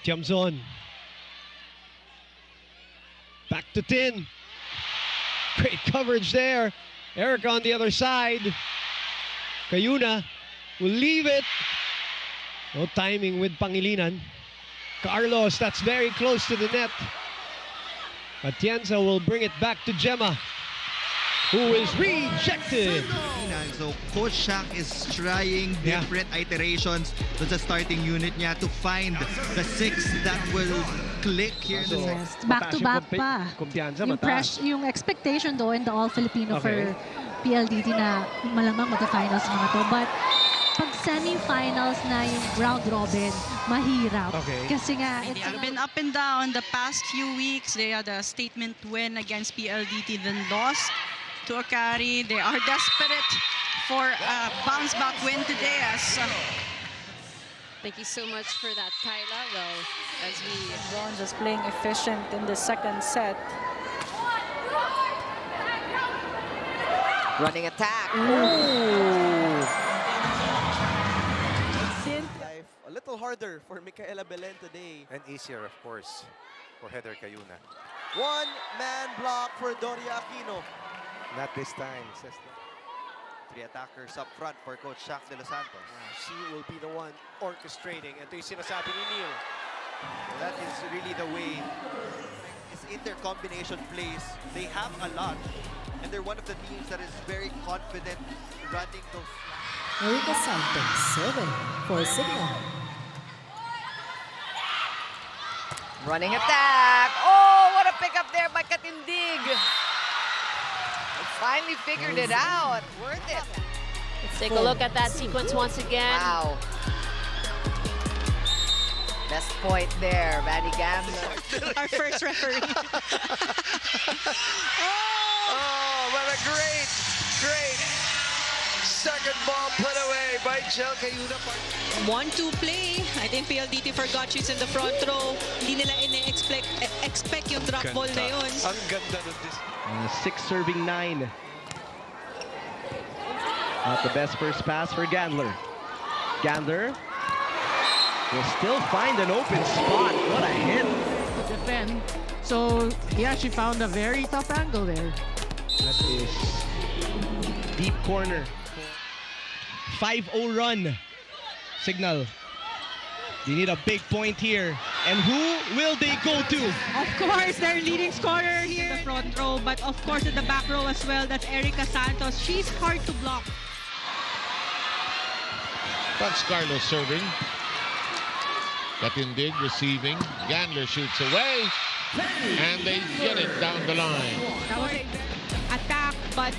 Tiamzon. Back to Tin. Great coverage there. Erica on the other side. Cayuna will leave it. No timing with Pangilinan. Carlos, that's very close to the net. Atienza will bring it back to Gemma, who is rejected. So Coach Shaq is trying different iterations to the starting unit niya to find the six that will click here. Yes, back-to-back pa. Yung expectation though in the All-Filipino for PLDT na malamang magka-finals mga to. But pag semi-finals na yung round robin, mahirap. Kasi nga, it's been up and down the past few weeks. They had a statement win against PLDT, then lost to Akari. They are desperate for a bounce-back win today. Thank you so much for that, Kyla. Well, as we... Ron just playing efficient in the second set. Running attack. A little harder for Micaela Belen today. And easier, of course, for Heather Cayuna. One-man block for Doria Aquino. Not this time, says Three attackers up front for Coach Shaq de los Santos. She will be the one orchestrating. Ito yung sinasabi ni Neil. That is really the way. It's inter-combination plays. They have a lot. And they're one of the teams that is very confident running those. Erika Santos, serving for Cignal. Running attack. Oh, what a pickup there by Katindig. Finally figured it out. Worth it. Let's take a look at that sequence once again. Wow. Best point there, Vanny Gambler. Our first referee. Oh, what a great second ball put away by Jel Cayuna. 1-2 play. I think PLDT forgot she's in the front row. Hindi nila expect yung drop ball na yun. Ang ganda ng this. 6 serving 9. Not the best first pass for Gandler. Gandler will still find an open spot. What a hit. To defend. So he actually found a very tough angle there. That is deep corner. 5-0 run. Cignal. They need a big point here. And who will they go to? Of course, their leading scorer here in the front row, but of course in the back row as well. That's Erika Santos. She's hard to block. That's Carlos serving. Katindig receiving. Gandler shoots away. And they get it down the line. That was attack, but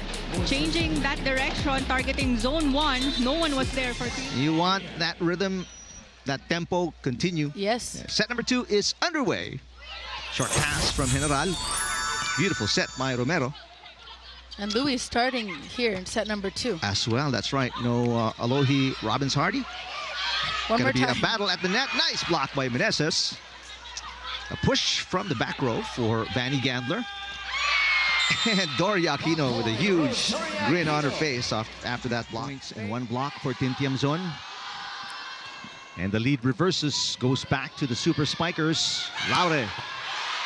changing that direction, targeting zone 1. No one was there for 3. You want that rhythm, that tempo continue. Yes. Set number 2 is underway. Short pass from General. Beautiful set by Romero. And Louis starting here in set number 2. As well, that's right. No Alohi Robbins Hardy. One more Gonna be time. a battle at the net. Nice block by Meneses. A push from the back row for Vanny Gandler. And Doria Aquino with a huge grin on her face after that block. And one block for Tin Tiamzon. And the lead reverses, goes back to the Super Spikers. Laure,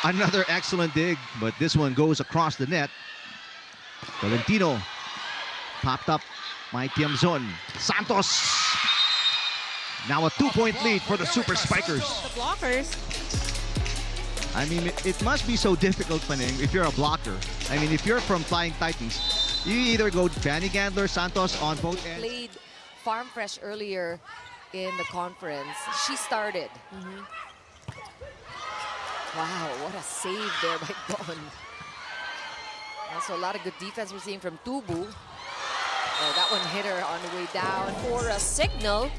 another excellent dig, but this one goes across the net. Valentino popped up by Tiamzon. Santos. Now a 2-point lead for the Super Spikers. The blockers. I mean, it must be so difficult, Paning, if you're a blocker. I mean, if you're from Flying Titans, you either go Vanny Gandler, Santos on both ends. Played Farm Fresh earlier in the conference. She started. Wow, what a save there by Don. Also, a lot of good defense we're seeing from Tubu. Oh, that one hit her on the way down for a Cignal.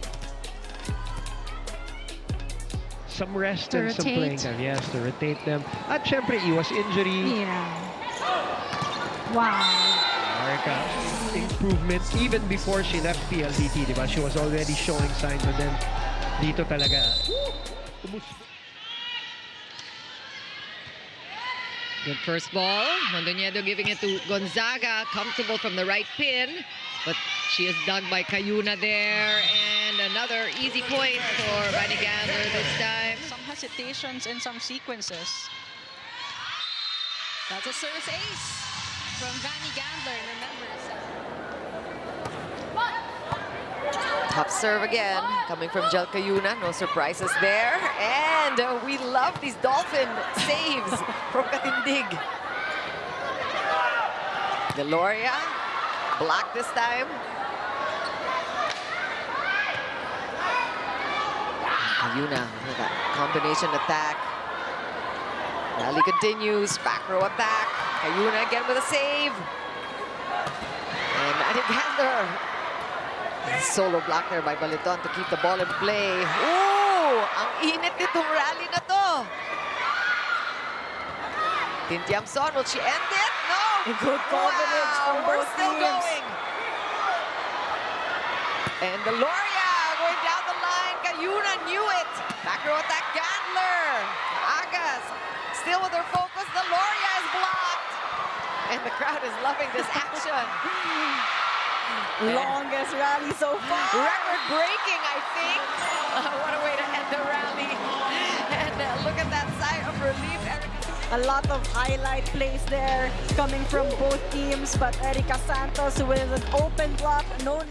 Some rest To and some playing rotate. time. Yes, to rotate them. At syempre, iwas injury. Yeah. Wow. Erica, improvement even before she left PLDT, diba? She was already showing signs, and then dito talaga. Good first ball. Mondoñedo giving it to Gonzaga. Comfortable from the right pin. But she is dug by Cayuna there. And another easy point for Vanny Gandler this time. Some hesitations in some sequences. That's a service ace from Vanny Gandler. Remember, top serve again, coming from Jel Cayuna. No surprises there. And we love these dolphin saves from Katindig. Deloria, blocked this time. Cayuna with that combination attack. Rally continues, back row attack. Cayuna again with a save. And Vanny Gandler. Solo block there by Baliton to keep the ball in play. Ooh! Ang init nitong rally na to. Tintiamson, will she end it? No! Good coverage from We're both still teams. going. And Deloria going down the line. Cayuna knew it. Back row attack, Gandler. Agas still with her focus. Deloria is blocked. And the crowd is loving this action. Longest rally so far. Record-breaking, I think. What a way to end the rally. And look at that sigh of relief. A lot of highlight plays there coming from both teams, but Erica Santos with an open block. No.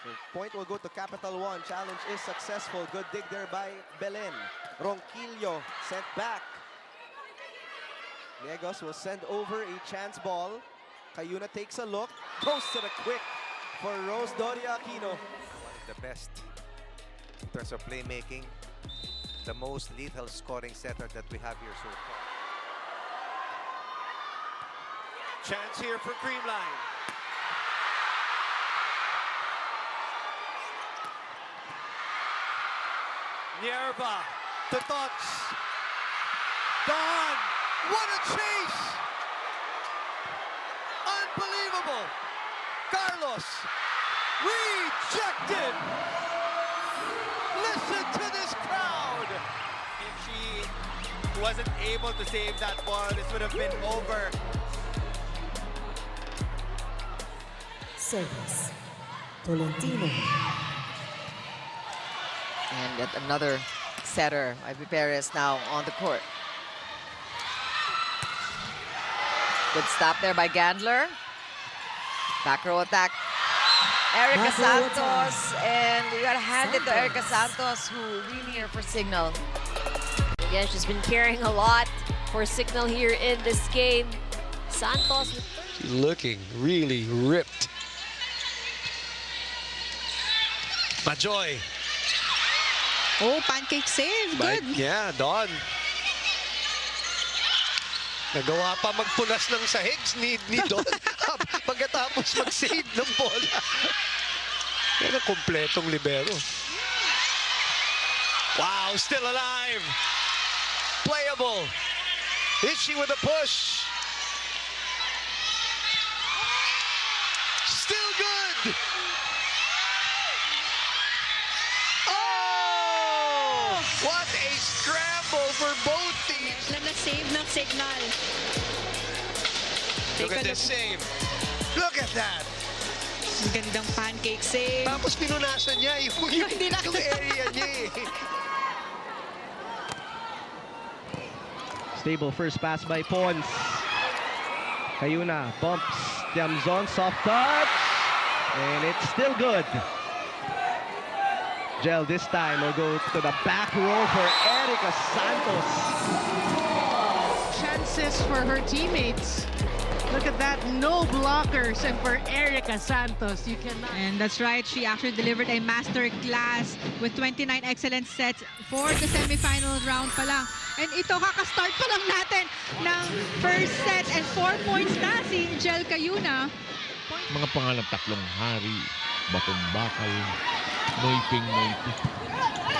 So point will go to Capital One. Challenge is successful. Good dig there by Belen. Ronquillo sent back. Negos will send over a chance ball. Cayuna takes a look. Goes to the quick for Rose Doria Aquino. One of the best in terms of playmaking. The most lethal scoring setter that we have here so far. Chance here for Creamline. Nierva to touch. Don, what a chase! Unbelievable. Carlos rejected. Listen to this crowd. If she wasn't able to save that ball, this would have been over. Service. Tolentino. And yet another setter, Ivy Perez, now on the court. Good stop there by Gandler. Back row attack. Erica Santos. And we got to hand it to Erica Santos, who really here for Cignal. Yeah, she's been carrying a lot for Cignal here in this game. Santos. She's looking really ripped. Majoy. Oh, pancake save. Good. Yeah, Don. Nagawa pa magpunas ng sahigs ni Don pagkatapos mag-save ng bola. Yan ang kompletong libero. Wow, still alive. Playable. Itchy with a push. Still good. Oh! What a scramble for both teams. Na-save ng Cignal. Look at this save. Look at that. Gandang pancake save. Tapos pinunasan niya yung area niya eh. Stable first pass by Pons. Cayuna bumps. Tiamzon, soft touch. And it's still good. Gel this time will go to the back row for Erica Santos. Chances for her teammates. Look at that, no blockers, and for Erica Santos, you cannot. And that's right, she actually delivered a master class with 29 excellent sets for the semifinal round pa lang. And ito, kakastart pa lang natin ng first set, and 4 points na si Jel Cayuna. Mga pangalan tatlong hari, batong bakal, noiping.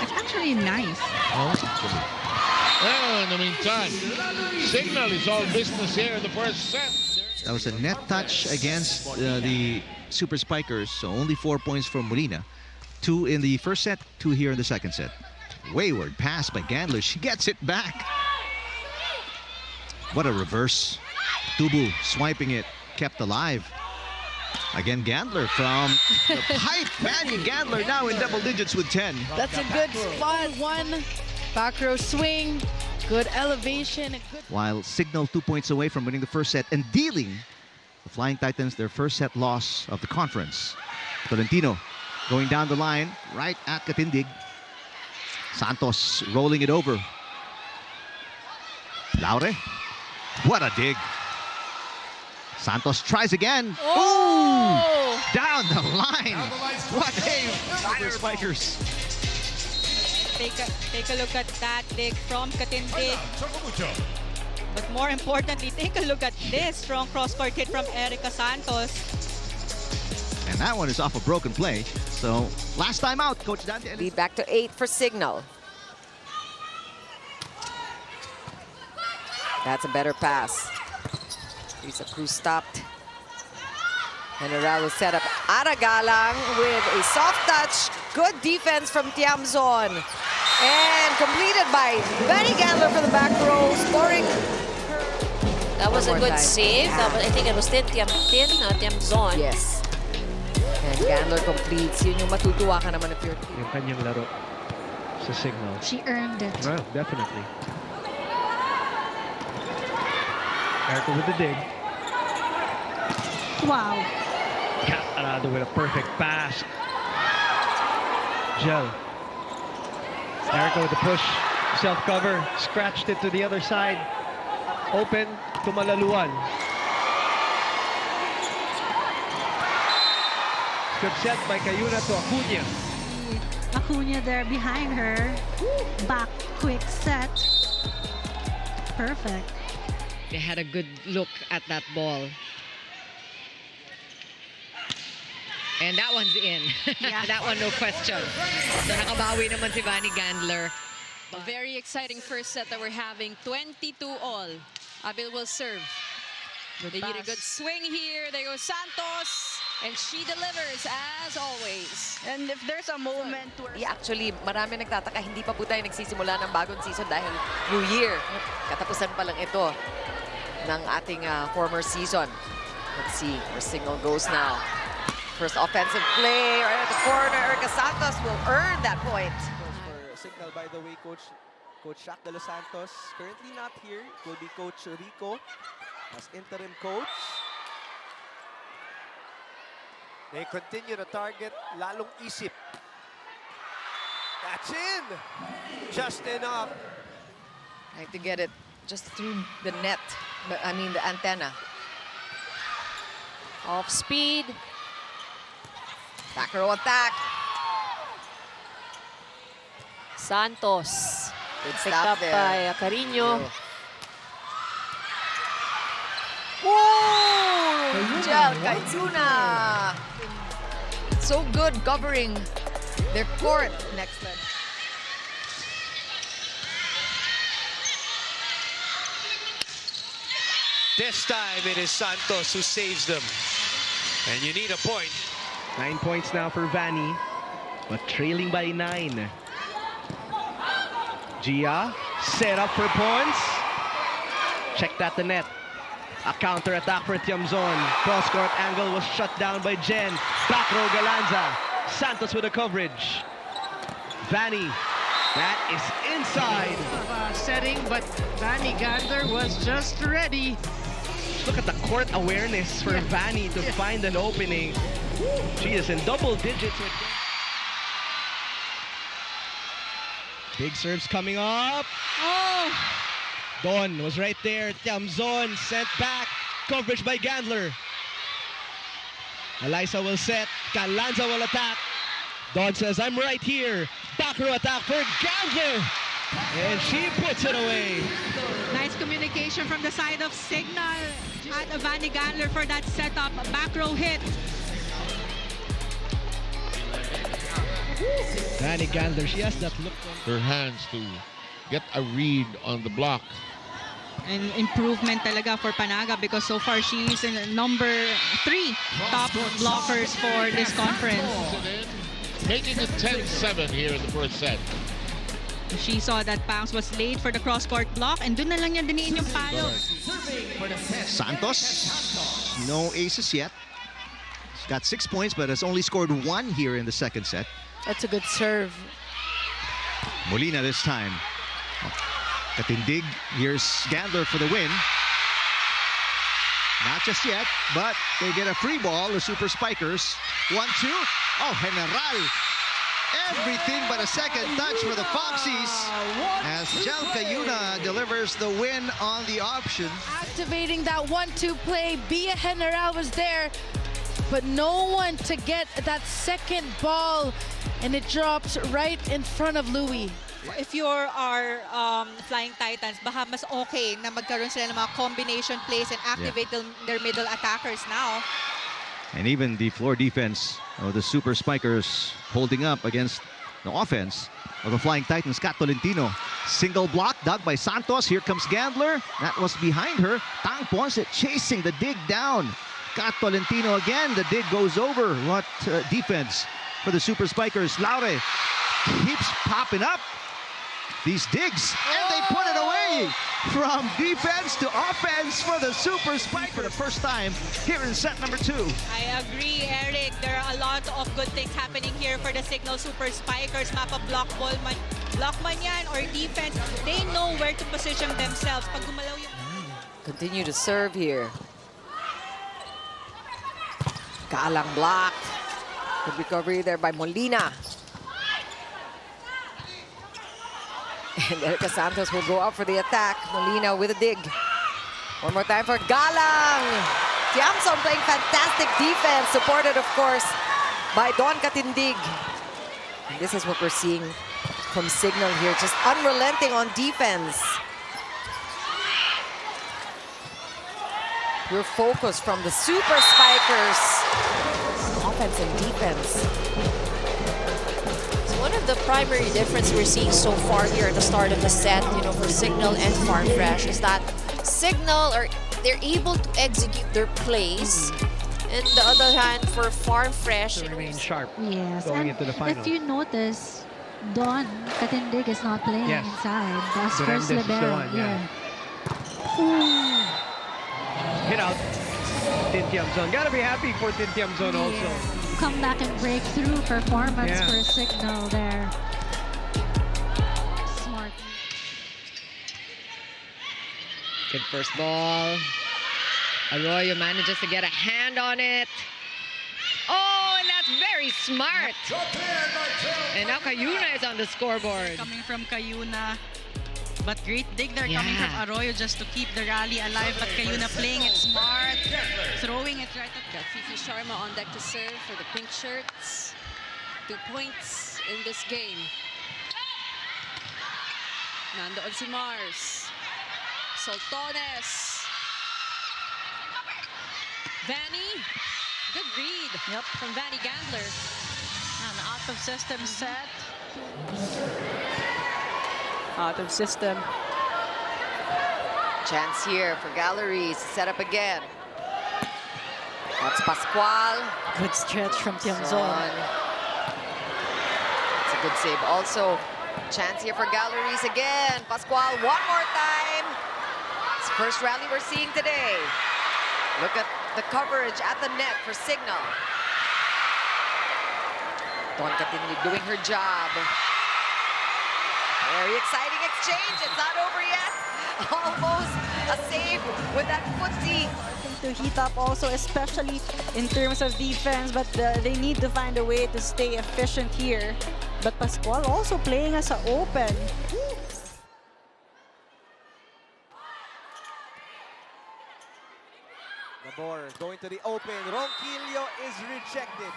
It's actually nice. Oh, actually. Well, in the meantime, Cignal is all business here in the first set. That was a net touch against the Super Spikers, so only 4 points from Molina. 2 in the first set, 2 here in the second set. Wayward pass by Gandler. She gets it back. What a reverse. Tubu swiping it, kept alive. Again, Gandler from the pipe. Vanny Gandler now in double digits with 10. That's a good spot. One back row swing, good elevation. While Cignal 2 points away from winning the first set and dealing the Flying Titans their first set loss of the conference. Tolentino going down the line right at Katindig. Santos rolling it over. Laure. What a dig. Santos tries again. Oh! Down the line. What a Super Spikers. Take a look at that dig from Katindig. But more importantly, take a look at this strong cross-court hit from Erica Santos. And that one is off a broken play. So last time out, Coach Dante. Lead back to 8 for Cignal. That's a better pass. Lisa Cruz stopped. General will set up Aragalang with a soft touch. Good defense from Tiamzon. And completed by Vanny Gandler for the back row, scoring. That was a good save. That was, I think it was Tiamzon. Yes. And Gandler completes. Yun yung matutuwa ka naman if you're team. Yung kanyang laro sa Cignal. She earned it. Well, definitely. Erica with the dig. Wow. Catarado with a perfect pass. Gel. Erica with the push. Self-cover. Scratched it to the other side. Open to Malaluan. Good set by Cayuna to Acuna. Acuna there behind her. Back quick set. Perfect. They had a good look at that ball. And that one's in. Yeah. That one, no question. So nakabawi naman si Vanny Gandler. A very exciting first set that we're having. 22-all. Abil will serve. They need a good swing here. There goes Santos. And she delivers as always. And if there's a moment where... Yeah, actually, marami nagtataka. Hindi pa po tayo nagsisimula ng bagong season dahil New Year. Katapusan pa lang ito ng ating former season. Let's see where Cignal goes now. First offensive play right at the corner. Erica Santos will earn that point. For Cignal, by the way, Coach Shaq de los Santos, currently not here. It will be Coach Rico as interim coach. They continue to target lalong isip. That's in! Just enough. Trying to get it just through the net. I mean, the antenna. Off speed. Back row attack. Santos. Good Picked stop up there by Carino. Woo! Gel Cayuna. So good covering their court next leg. This time it is Santos who saves them. And you need a point. 9 points now for Vanny, but trailing by 9. Gia set up for points. Checked at the net. A counter attack for Tiamzon. Cross-court angle was shut down by Jen. Back row Galanza. Santos with the coverage. Vanny, that is inside. Setting, but Vanny Gandler was just ready. Look at the court awareness for Vanny to find an opening. She is in double digits. Big serves coming up. Oh! Don was right there. Tiamzon sent back. Coverage by Gandler. Eliza will set. Galanza will attack. Don says, I'm right here. Back row attack for Gandler. And she puts it away. Nice communication from the side of Cignal at Vanny Gandler for that setup. Back row hit. Vanny Gandler, she has that look. Her hands to get a read on the block. An improvement talaga for Panaga because so far she's in number 3 top blockers for this conference. Making it 10-7 here in the first set. She saw that Pangs was late for the cross-court block and dun na lang niya diniin yung palo. Santos, no aces yet. got 6 points, but has only scored 1 here in the second set. That's a good serve. Molina this time. Katindig. Here's Gandler for the win. Not just yet, but they get a free ball, the Super Spikers. 1-2. Oh, General. Everything but a second touch for the Foxies as Jel Cayuna delivers the win on the option. Activating that 1-2 play. Bia General was there, but no one to get that second ball, and it drops right in front of Louis. If you're our Flying Titans, baka mas okay na magkaroon sila ng mga combination plays and activate their middle attackers now. And even the floor defense of the Super Spikers holding up against the offense of the Flying Titans. Kat Tolentino, single block dug by Santos. Here comes Gandler. That was behind her. Tang Ponce chasing the dig down. Kat Tolentino again. The dig goes over. What defense for the Super Spikers. Laure keeps popping up these digs, and they put it away. From defense to offense for the Super Spikers for the first time here in set number 2. I agree, Eric. There are a lot of good things happening here for the Cignal Super Spikers. Mapa-block ball man yan or defense. They know where to position themselves. Pag gumalaw yung... Continue to serve here. Galang blocked. Good recovery there by Molina. And Erica Santos will go up for the attack. Molina with a dig. One more time for Galang. Tiamson playing fantastic defense, supported, of course, by Don Katindig. And this is what we're seeing from Cignal here, just unrelenting on defense. Pure focus from the Super Spikers. Offense and defense. One of the primary difference we're seeing so far here at the start of the set, for Cignal and Farmfresh is that Cignal they're able to execute their plays, and the other hand for Farmfresh, to remain sharp. Yes, going and into the final. if you notice, Don Katindig is not playing inside. That's first libero. Ooh. Hit out. Tin Tiamson. Gotta be happy for Tin Tiamson also. Come back and break through performance for Cignal there. Smart. Good first ball. Arroyo manages to get a hand on it. Oh, and that's very smart. And now Cayuna is on the scoreboard. Coming from Cayuna. But great dig there coming from Arroyo just to keep the rally alive. But Cayuna playing it smart, throwing it right at... Got Fifi Sharma on deck to serve for the pink shirts. 2 points in this game. Nandoon si Mars. Soltones. Vanny. Good read from Vanny Gandler. An out of system set. Out of system. Chance here for Galleries. Set up again. That's Pascual. Good stretch from Tiamson. It's a good save. Also, chance here for Galleries again. Pascual one more time. It's the first rally we're seeing today. Look at the coverage at the net for Cignal. Don Katindig doing her job. Very exciting exchange. It's not over yet. Almost a save with that footsie. To heat up also, especially in terms of defense, but they need to find a way to stay efficient here. But Pascual also playing as an open. Nabor going to the open. Ronquillo is rejected.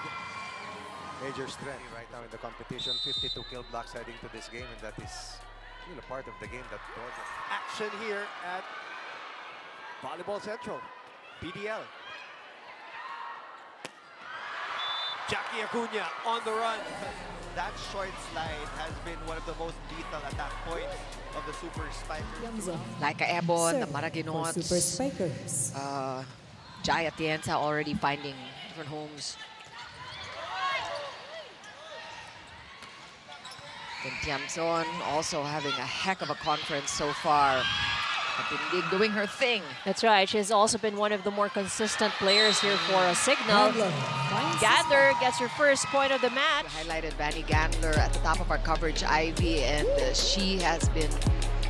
Major strength right now in the competition. 52 kill blocks heading to this game, and that is really a part of the game that draws it. Action here at Volleyball Central, PDL. Jackie Acuna on the run. That short slide has been one of the most lethal attack points of the Super Spikers. Like Ebon, the Maraginots. Super Spikers. Jai Atienza already finding different homes. And Tiamson also having a heck of a conference so far. Katindig doing her thing. That's right. She's also been one of the more consistent players here for a Cignal. Gandler gets her first point of the match. We highlighted Vanny Gandler at the top of our coverage, Ivy, and she has been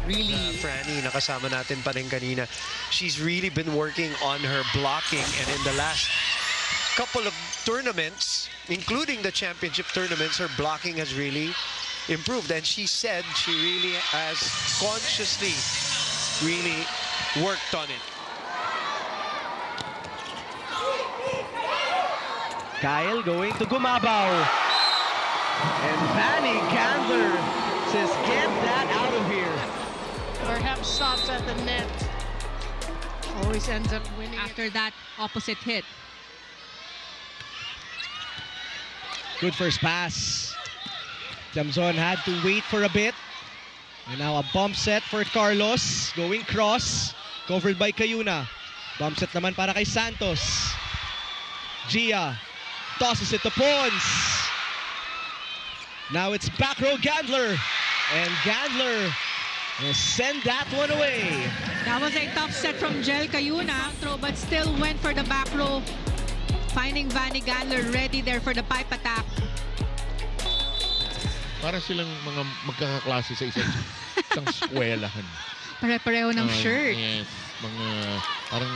really... Franny, nakasama natin pa rin kanina. She's really been working on her blocking, and in the last couple of tournaments, including the championship tournaments, her blocking has really improved. And she said she really has consciously really worked on it. Kyle going to Gumabaw. And Vanny Gandler says, get that out of here. Perhaps stops at the net. Always ends up winning after that opposite hit. Good first pass. Jamzon had to wait for a bit. And now a bump set for Carlos. Going cross. Covered by Cayuna. Bump set naman para kay Santos. Gia tosses it to Pons. Now it's back row Gandler. And Gandler will send that one away. That was a tough set from Jel Cayuna, but still went for the back row. Finding Vanny Gandler ready there for the pipe attack. Para silang mga magkakaklase sa isang eskwelahan. Pare-pareho ng shirt. Yes, mga parang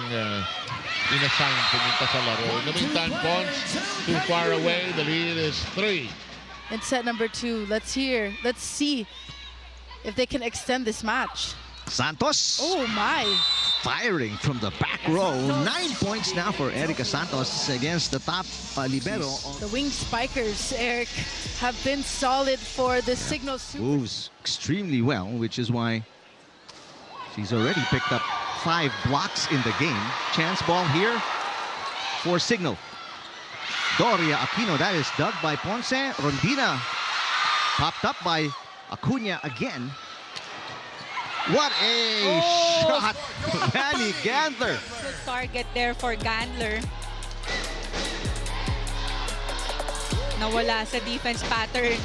inassign pumunta sa laro. In the meantime, Pons too far away. The lead is 3. In set number 2, let's see if they can extend this match. Santos. Oh my. Firing from the back row. 9 points now for Erica Santos against the top libero. The wing spikers, Eric, have been solid for the Cignal Super. Moves extremely well, which is why she's already picked up 5 blocks in the game. Chance ball here for Cignal. Doria Aquino, that is dug by Ponce. Rondina popped up by Acuna again. What a shot! Vanny Gandler. Good target there for Gandler. Nawala sa defense pattern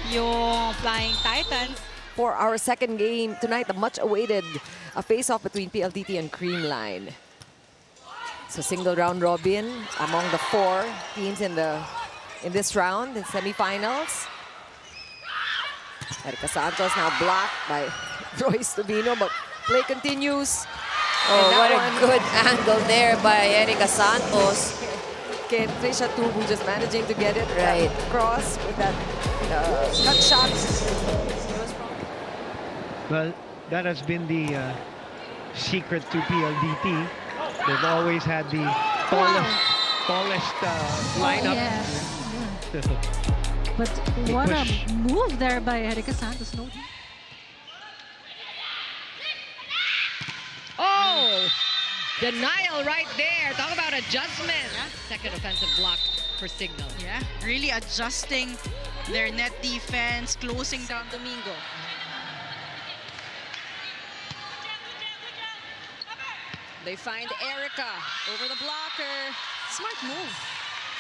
yung Flying Titans. For our second game tonight, the much-awaited face-off between PLDT and Creamline. So single round robin among the 4 teams in this round, in semifinals. Erica Santos now blocked by Royce Tubino, but play continues. Oh, what a good angle there by Erica Santos. Okay, Trisha Tubu just managing to get it right across with that cut shot. Well, that has been the secret to PLDT. They've always had the tallest lineup. Yeah. But what a move there by Erica Santos. No. Oh, denial right there. Talk about adjustment. Second offensive block for Cignal. Yeah, really adjusting their net defense, closing down Domingo. They find Erica over the blocker. Smart move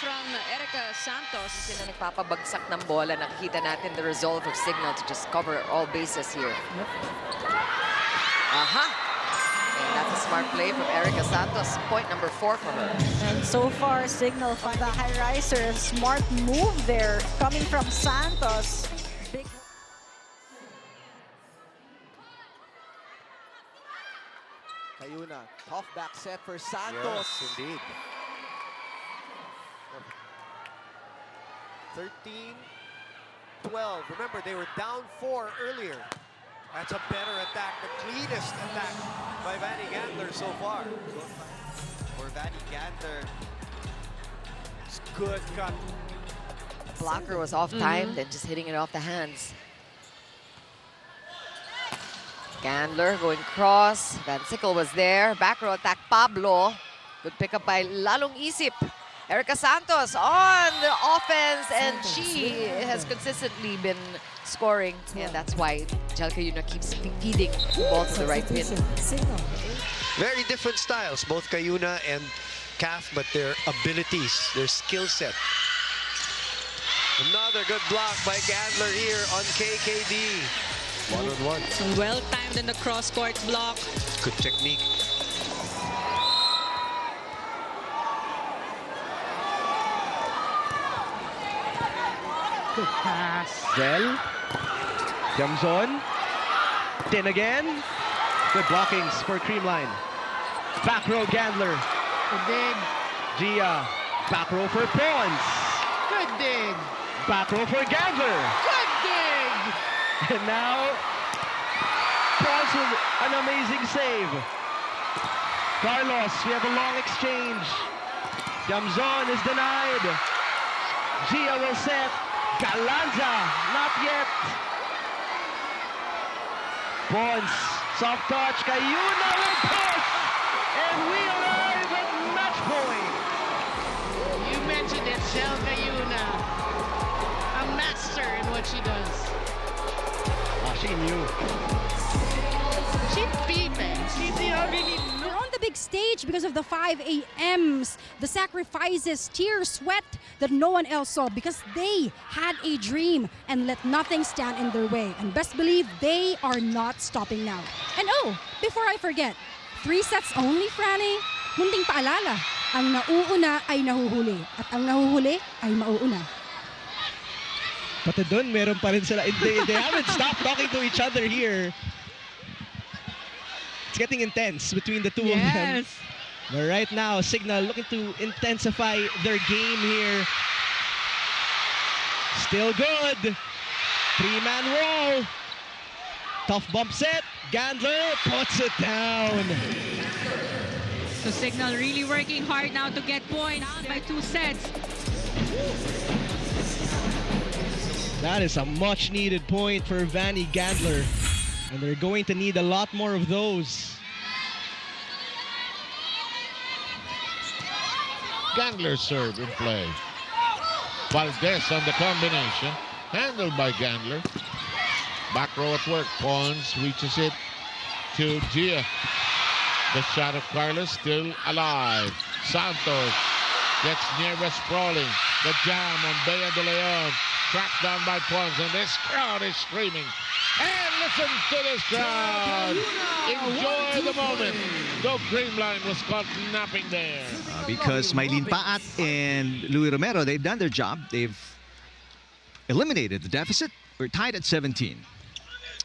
from Erica Santos. Sila nagpapabagsak ng bola. Nakikita natin the resolve of Cignal to just cover all bases here. And that's a smart play from Erica Santos. Point number 4 for her. And so far, Cignal from the high riser. Smart move there coming from Santos. Big. Cayuna, tough back set for Santos. Yes, indeed. 13-12. Remember, they were down 4 earlier. That's a better attack, the cleanest attack by Vanny Gandler so far. For Vanny Gandler, it's good cut. The blocker was off-timed and just hitting it off the hands. Gandler going cross. Van Sickle was there. Back row attack, Pablo. Good pickup by Lalong Isip. Erica Santos on the offense, and she has consistently been scoring, and that's why Jel Cayuna keeps feeding the ball to the right pin. Very different styles, both Cayuna and CAF, but their abilities, their skill set. Another good block by Gandler here on KKD. One-on-one. Well-timed in the cross-court block. Good technique. Good pass. Zell. Jamzon. Tin again. Good blockings for Creamline. Back row Gandler. Good dig. Gia. Back row for Pons. Good dig. Back row for Gandler. Good dig. And now, Pons with an amazing save. Carlos, we have a long exchange. Jamzon is denied. Gia will set. Galanza, not yet. Pons, soft touch. Cayuna will push. And we arrive at match point. You mentioned it, Shell Cayuna. A master in what she does. Oh, she knew. She beat me. She really knew. They're on the big stage because of the 5 a.m.s, the sacrifices, tears, sweat that no one else saw because they had a dream and let nothing stand in their way. And best believe they are not stopping now. And oh, before I forget, 3 sets only, Franny. Munting paalala, ang nauuna ay nahuhuli at ang nahuhuli ay mauuna. Pati doon, meron pa rin sila. They haven't stopped talking to each other here. It's getting intense between the two of them. But right now, Cignal looking to intensify their game here. Still good. 3-man wall. Tough bump set. Gandler puts it down. So Cignal really working hard now to get points by 2 sets. That is a much needed point for Vanny Gandler. And they're going to need a lot more of those. Gandler serve in play. Valdez on the combination. Handled by Gandler. Back row at work. Pons reaches it to Gia. The shot of Carlos still alive. Santos gets near West sprawling. The jam on Bea de Leon. Tracked down by Pons. And this crowd is screaming. And listen to this crowd. Enjoy the moment. Though Creamline was caught napping there. Because Maylene Paat and Louis Romero, they've done their job. They've eliminated the deficit. We're tied at 17.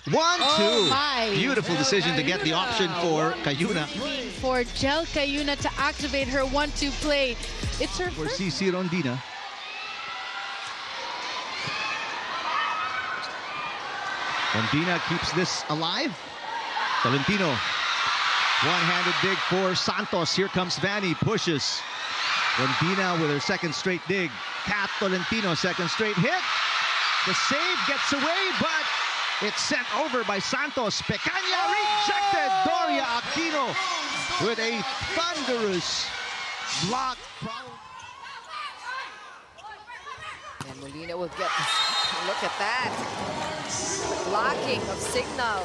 1-2. Beautiful decision to get the option for Cayuna. For Jel Cayuna to activate her 1-2 play. It's her For first. CC Rondina. Rondina keeps this alive. Tolentino. One-handed dig for Santos. Here comes Vanny. Pushes. Rondina with her second straight dig. Kat Tolentino, second straight hit. The save gets away, but it's sent over by Santos. Pecaña rejected. Doria Aquino with a thunderous block. And Molina will get this. Look at that. The blocking of Cignal.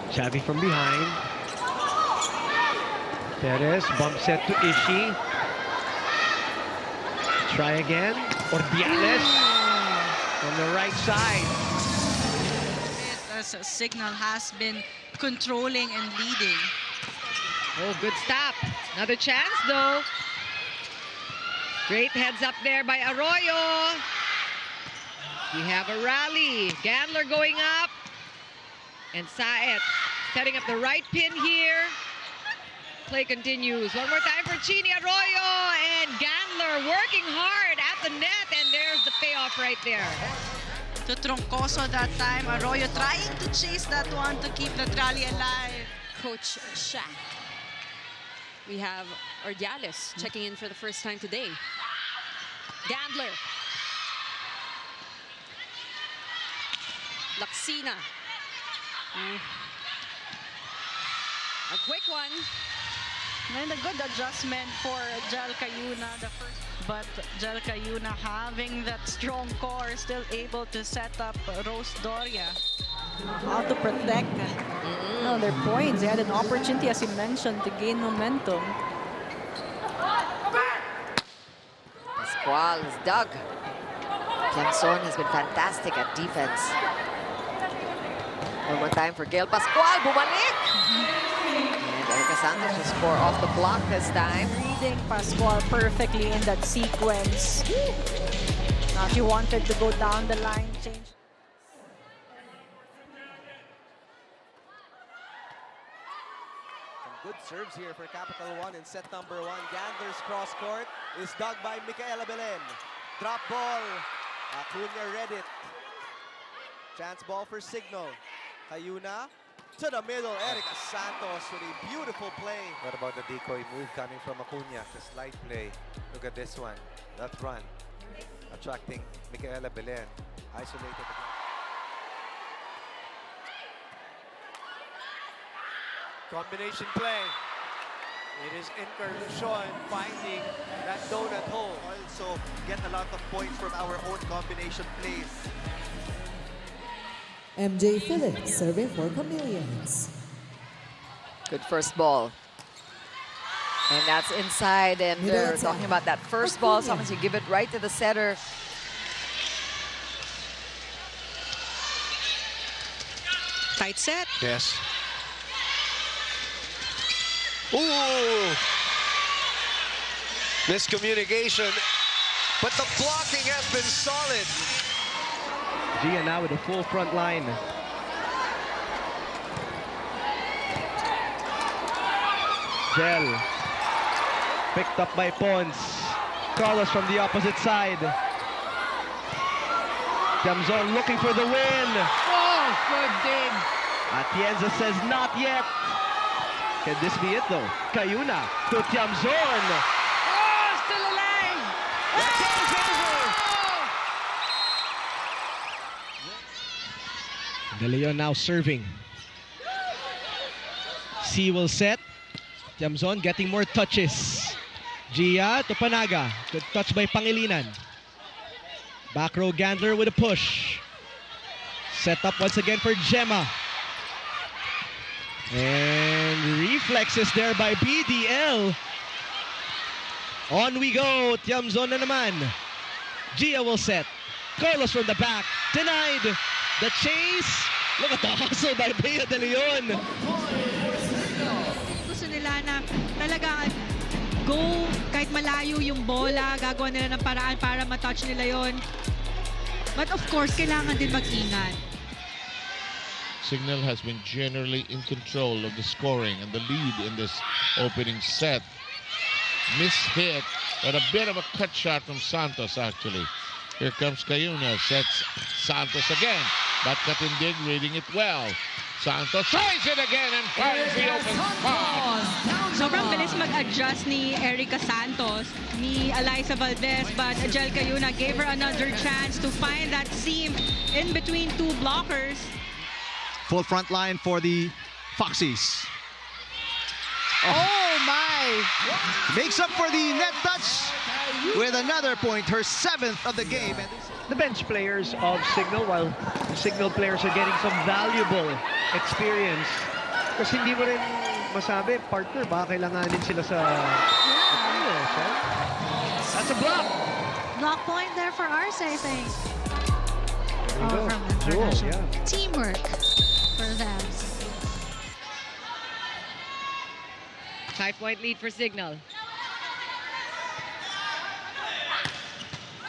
Xavi from behind. Perez, bump set to Ishii. Try again. Ordiales on the right side. As Cignal has been controlling and leading. Oh, good stop. Another chance, though. Great heads up there by Arroyo. We have a rally. Gandler going up. And Saet setting up the right pin here. Play continues. One more time for Chini Arroyo. And Gandler working hard at the net. And there's the payoff right there. To Troncoso that time. Arroyo trying to chase that one to keep the rally alive. Coach Shaq. We have Ordiales checking in for the first time today. Gandler. Laxina. A quick one. And a good adjustment for Jel Cayuna. But Jel Cayuna having that strong core, still able to set up Rose Doria. How to protect their points. They had an opportunity, as you mentioned, to gain momentum. Pascual is dug. Tiamzon has been fantastic at defense. One more time for Gail Pascual. Bumalik! And Erica Santos will score off the block this time. Reading Pascual perfectly in that sequence. Now she wanted to go down the line, change. Some good serves here for Capital One in set number 1. Gandler's cross court is dug by Micaela Belen. Drop ball. Acuna read it. Chance ball for Cignal. Cayuna to the middle. Erica Santos with a beautiful play. What about the decoy move coming from Acuna? The slide play. Look at this one. That run. Attracting Micaela Belen. Isolated again. Combination play. It is Encarnacion finding that donut hole. Also get a lot of points from our own combination plays. MJ Phillips serving for Chameleons. Good first ball. And that's inside, and they're talking about that first ball. Sometimes you give it right to the setter. Tight set. Yes. Ooh! Miscommunication, but the blocking has been solid. Gia now with a full front line. Gel. Picked up by Pons. Carlos from the opposite side. Tiamzon looking for the win. Oh, good dig. Atienza says not yet. Can this be it though? Cayuna to Tiamzon. Oh, still alive. De Leon now serving. C will set. Tiamzon getting more touches. Gia to Panaga. Good touch by Pangilinan. Back row Gandler with a push. Set up once again for Gemma. And reflexes there by BDL. On we go. Tiamzon na naman. Gia will set. Carlos from the back. Denied. The chase. Look at the hustle by Bea De Leon. Gusto nila na talaga go kahit malayo yung bola. Gagawa nila ng paraan para matouch nila yon. But of course, kailangan din mag-ingat. Cignal has been generally in control of the scoring and the lead in this opening set. Mishit, but a bit of a cut shot from Santos actually. Here comes Cayuna, sets Santos again, but Katindig reading it well. Santos tries it again and finds the open spot. Sobrang bilis mag-adjust ni Erica Santos, ni Eliza Valdez, but Jel Cayuna gave her another chance to find that seam in between two blockers. Full front line for the Foxies. Oh my! Makes up for the net touch with another point, her 7th of the game. The bench players of Cignal, while Cignal players are getting some valuable experience. Kasi hindi mo rin masabi, partner, baka kailanganin sila sa... That's a block! Block point there for Arce, I think. There you go. From Cool, international. yeah. Teamwork for them. 5-point lead for Cignal.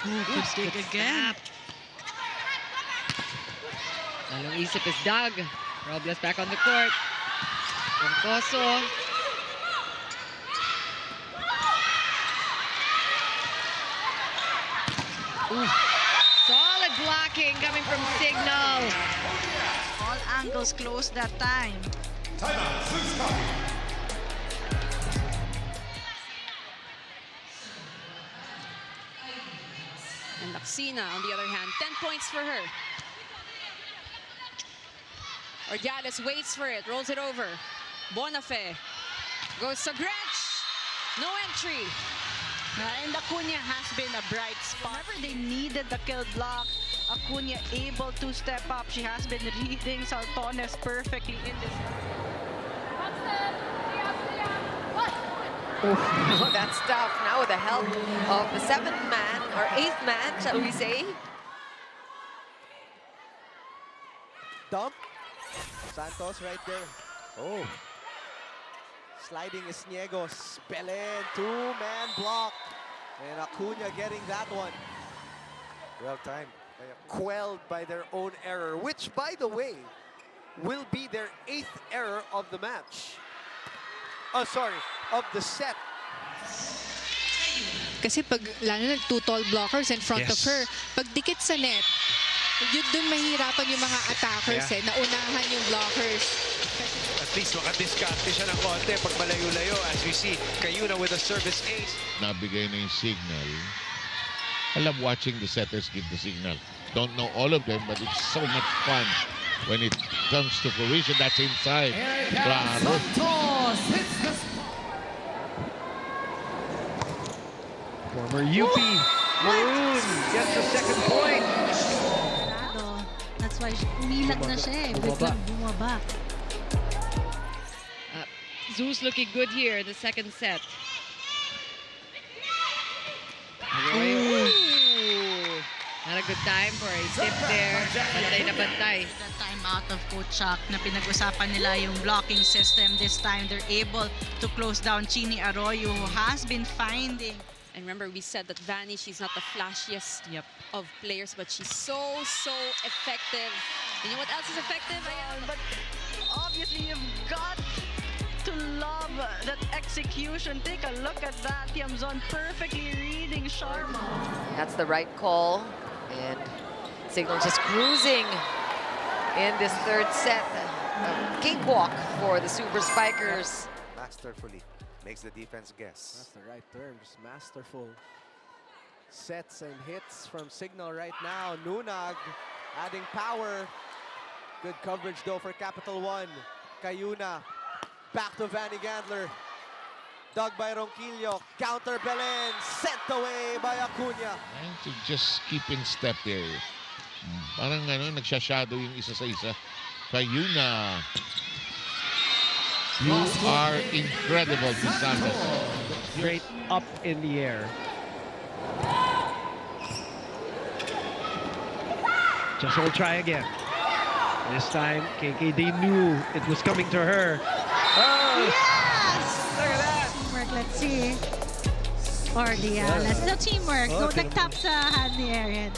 Good stick again. Lalong isip is Doug. Robles back on the court. Roncoso. Solid blocking coming from Cignal. All angles close that time. And Laxina, on the other hand, 10 points for her. Ordiales waits for it, rolls it over. Bonafé goes to Gretsch. No entry. And Acuna has been a bright spot. Whenever they needed the kill block, Acuna able to step up. She has been reading Saltones perfectly in this. Oh, that's tough. Now with the help of the 7th man, or 8th man, shall we say. dump. Santos right there. Oh. Sliding is Niegos. Belen, two-man block. And Acuna getting that one. Well timed. Quelled by their own error, which, by the way, will be their 8th error of the match. Oh, sorry, of the set. Kasi pag, lalo na two tall blockers in front of her, pag dikit sa net, yun dun mahirapan yung mga attackers naunahan yung blockers. At least makadiskarte siya ng konti pag malayo-layo. As we see, Cayuna with a service ace. Nabigay na yung signal. I love watching the setters give the signal. Don't know all of them, but it's so much fun when it comes to fruition. That's inside. Claro. Former UP Maroon gets the second point. That's why umilag na siya eh. Biglang bumaba. Zeus looking good here in the second set. Not a good time for a tip there. Bantay na bantay. The time out of Coach Chuck na pinag-usapan nila yung blocking system. This time, they're able to close down Chini Arroyo, who has been finding. And remember, we said that Vanny, she's not the flashiest of players, but she's so effective. You know what else is effective? But obviously, you've got to love that execution. Take a look at that. Tiamzon perfectly reading Sharma. That's the right call. And Cignal just cruising in this third set. A cakewalk for the Super Spikers. Masterfully makes the defense guess. That's the right term, just masterful. Sets and hits from Cignal right now. Nunag adding power. Good coverage though for Capital One. Cayuna back to Vanny Gandler. Dug by Ronquillo. Counter Belen. Sent away by Acuna. And to just keep in step there. Parang nagsha-shadow yung isa sa isa. Cayuna. You are incredible, Santos. Straight up in the air. Just will try again. This time, KKD knew it was coming to her. Oh! Yes! Look at that! Teamwork, let's see. Or the, let's do teamwork. Go nag-tap sa hand ni Erin.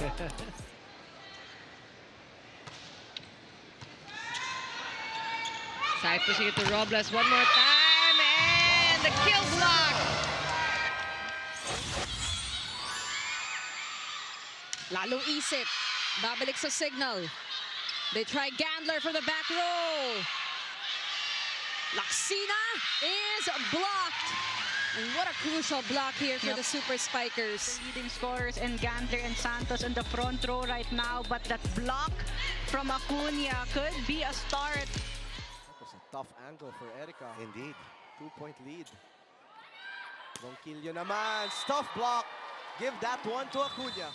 Side pushing it to Robles one more time, and the kill block. Lalong isip. Babalik sa Cignal. They try Gandler for the back row. Laxina is blocked. And what a crucial block here for the Super Spikers. The leading scorers and Gandler and Santos in the front row right now. But that block from Acuna could be a start. That was a tough angle for Erica. Indeed. 2-point lead. Ronquillo naman. Stuff block. Give that one to Acuna.